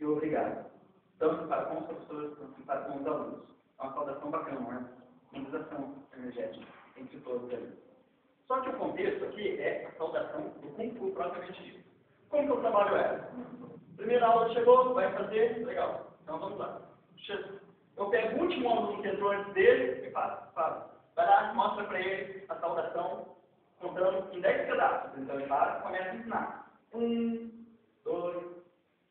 e obrigado. Tanto para com os professores quanto para com os alunos. É uma saudação bacana, né? Mobilização energética entre todos ali. Só que o contexto aqui é a saudação do Kung Fu propriamente dito. Como que eu trabalho ela? Primeira aula chegou, vai fazer, legal. Então vamos lá. Eu pego o último aluno que entrou antes dele e faço. Vai lá, mostra para ele a saudação, contando em 10 pedaços. Então ele para e começa a ensinar. 1, 2,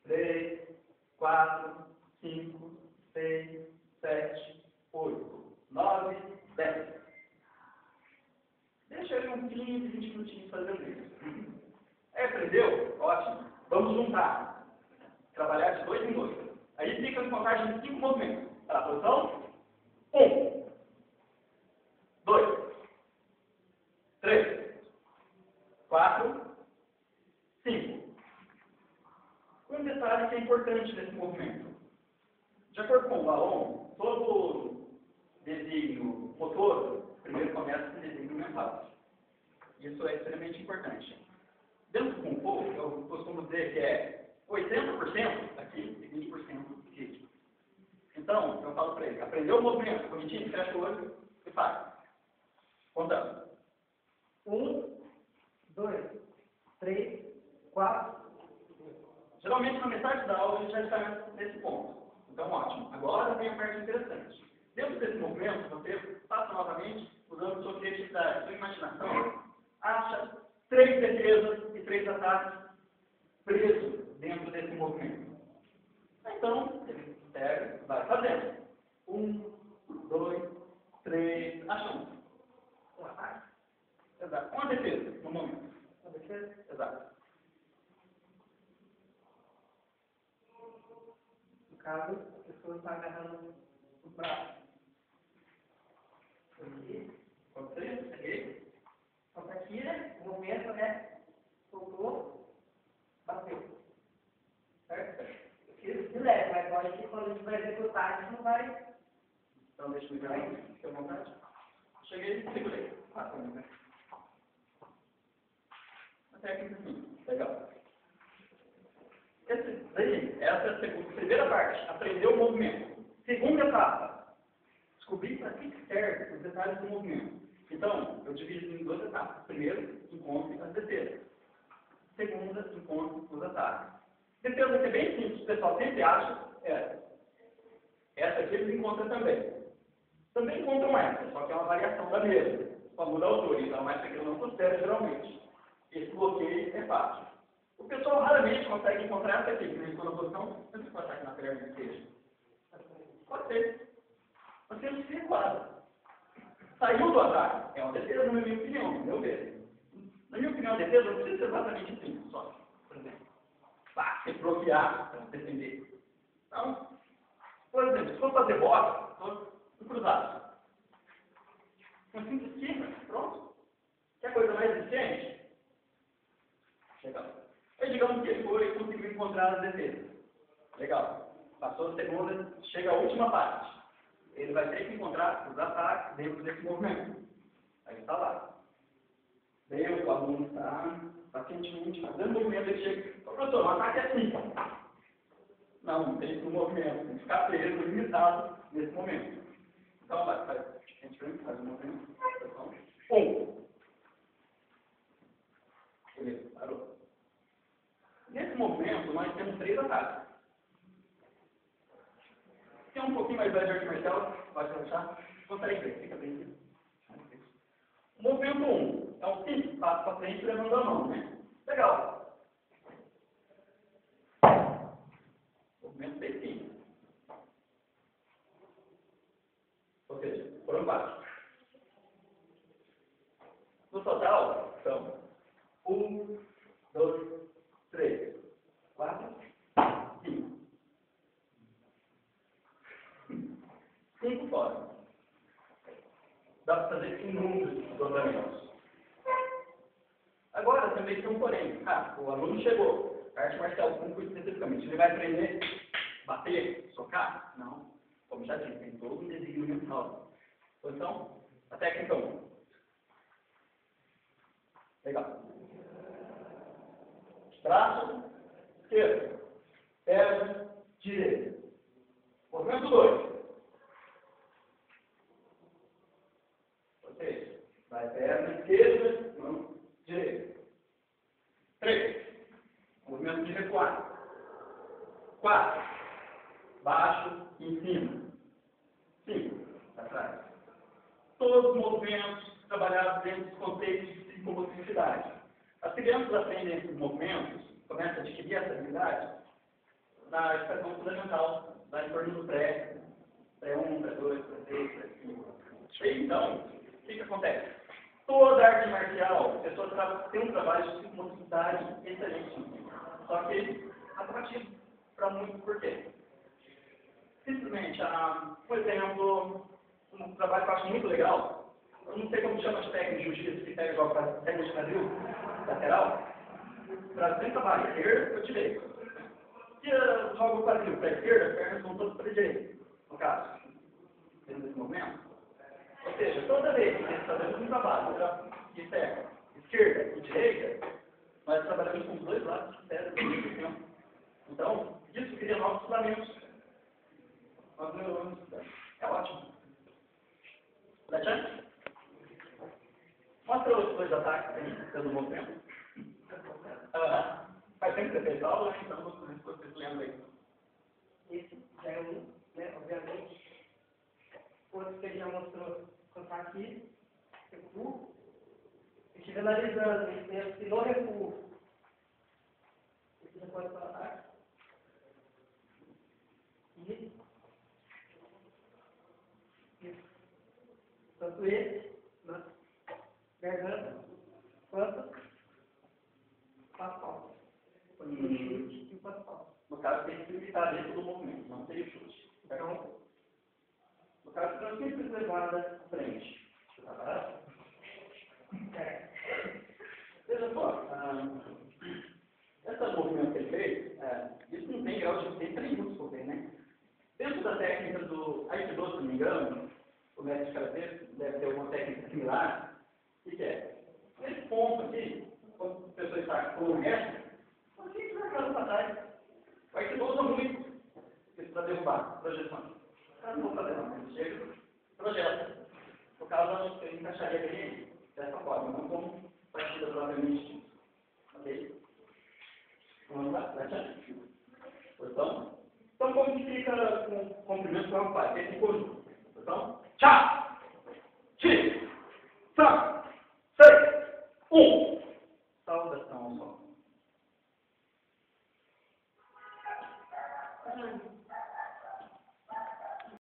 3, 4, 5, 6, 7, 8, 9, 10. Deixa ele uns 15, 20 minutinhos fazendo isso. Aí aprendeu? Ótimo. Vamos juntar. Trabalhar de 2 em 2. Aí fica em contagem de 5 movimentos. Tá, posição? 1, 2, 3, 4, 5. Um detalhe que é importante nesse movimento. De acordo com o Valon, todo desígnio motor primeiro começa com desígnio mental. Isso é extremamente importante. Dentro do Kung Fu, eu costumo dizer que é 80% aqui e 20% físico. Então, eu falo para ele, aprendeu o movimento, bonitinho, fecha o olho e faz. Contando. 1, 2, 3, 4. Geralmente, na metade da aula, a gente já está nesse ponto. Então, ótimo. Agora vem a parte interessante. Dentro desse movimento, você passa novamente, usando sua criatividade, sua imaginação, acha 3 defesas e 3 ataques presos dentro desse movimento. Então, ele pega, vai fazendo. 1, 2, 3, acham. Um ataque. Exato. Uma defesa, no momento. Uma defesa? Exato. No caso, a pessoa está agarrando o braço. Aqui. Pode ser? Aqui. Então, tira, o movimento, né? Soltou, bateu. Certo? Tira de leve, mas pode que quando a gente vai executar, a gente não vai. Então, deixa eu ver aí, fica à vontade. Cheguei, segurei. Né? A técnica assim, legal. Essa é a primeira parte, aprender o movimento. Segunda etapa, descobrir para que serve os detalhes do movimento. Então, eu divido em 2 etapas. Primeiro, encontro as defesas. Segunda, encontro os ataques. Defesa que é bem simples, o pessoal sempre acha essa. Essa aqui eles encontram também. Também encontram essa, só que é uma variação da mesma. Só muda a altura, então essa aqui eu não considero geralmente. Esse bloqueio é fácil. O pessoal raramente consegue encontrar essa aqui, que não estou na posição, eu não ataque na perna de queijo. Pode ser. Você não se enquadra. Saiu do ataque. É uma defesa, na minha opinião, no meu ver. Na minha opinião, a defesa não precisa ser exatamente assim, só. Por exemplo, se bloquear para defender. Então, por exemplo, se for fazer boxe, estou cruzado. Assim de cima, pronto. Quer coisa mais eficiente? Legal. Aí digamos que ele foi e conseguiu encontrar as defesas. Legal. Passou a segunda, chega a última parte. Ele vai ter que encontrar os ataques dentro desse movimento. Aí está lá. Deu, o aluno está quentemente fazendo movimento, ele chega. Professor, um ataque é assim. Não tem esse movimento. Tem que ficar preso, limitado nesse momento. Então, vai, faz o movimento. Então, 1. Beleza, parou. Nesse movimento, nós temos 3 ataques. Se é um pouquinho mais velho de arte marcial, pode relaxar. Consegue ver, fica bem. O movimento 1 é o simples, passo para frente levando a mão, né? Legal. Movimento bem simples. Ou seja, por baixo. No total, são 1, 2, 3, 4, 5. 5 fora. Dá para fazer inúmeros dobramentos. Agora também tem um porém. O aluno chegou. A arte marcial Kung Fu especificamente. Ele vai aprender a bater, socar? Não. Como já disse, tem todo um desígnio mental. Então, a técnica 1. Legal. Braço esquerdo. Perna direita. Movimento 2. Ou seja, vai perna esquerda, mão direita. 3. Movimento de recuar. 4. Baixo e em cima. 5. Para trás. Todos os movimentos trabalhados dentro dos conceitos de psicomotricidade. As crianças aprendem esses movimentos, começam a adquirir essa habilidade na educação fundamental, lá em torno do pré-1, pré-2, pré-3, pré-5. Então, o que acontece? Toda arte marcial, a pessoa tem um trabalho de psicomotricidade excelente. Só que atrativo para muitos, por quê? Simplesmente, por exemplo, um trabalho que eu acho muito legal, eu não sei como chama de técnica de jiu-jitsu, que pega e joga para técnica de quadril, lateral, para dentro da barra esquerda, eu tirei. Se eu jogo o quadril para a esquerda, as pernas vão todas para a direita, no caso, dentro desse momento. Ou seja, toda vez que nós fazemos um trabalho de perna, esquerda e direita, nós trabalhamos com os dois lados do cérebro ao mesmo tempo. Então, isso cria novos fundamentos. Novos neurônios. É ótimo. Dá mostra os dois ataques aí, pelo movimento. Faz tempo que você fez aula, então vocês lembram aí. Esse já é um, né, obviamente. O outro que ele já mostrou quando está aqui, recuo. Eu estive analisando esse tempo que não recuo. Esse já pode falar ataque. Tanto esse, na garganta, quanto passo-passo. O chute e o passo-passo. No caso, tem que limitar dentro do movimento, não tem o chute. Então, No caso, não tem que ser levada à frente. Tá parado? Veja só, esse movimento que ele fez, isso não tem grau de tem 3 minutos por vez, né? Dentro da técnica do Aikido, se não me engano, o mestre de karatê deve ter alguma técnica similar. O que é? Nesse ponto aqui, quando a pessoa está com o mestre, não tem que jogar para trás. O Aikido usa muito isso para derrubar projeções. Os caras não vão fazer não, eles chegam, projeta. No caso, eu encaixaria aqui dessa forma, não como partida provavelmente. Ok? Vamos lá, então, como que fica com o comprimento do rapaz? Esse conjunto. Então, tchau! X! 5, 6, 1. Saudação ao sol.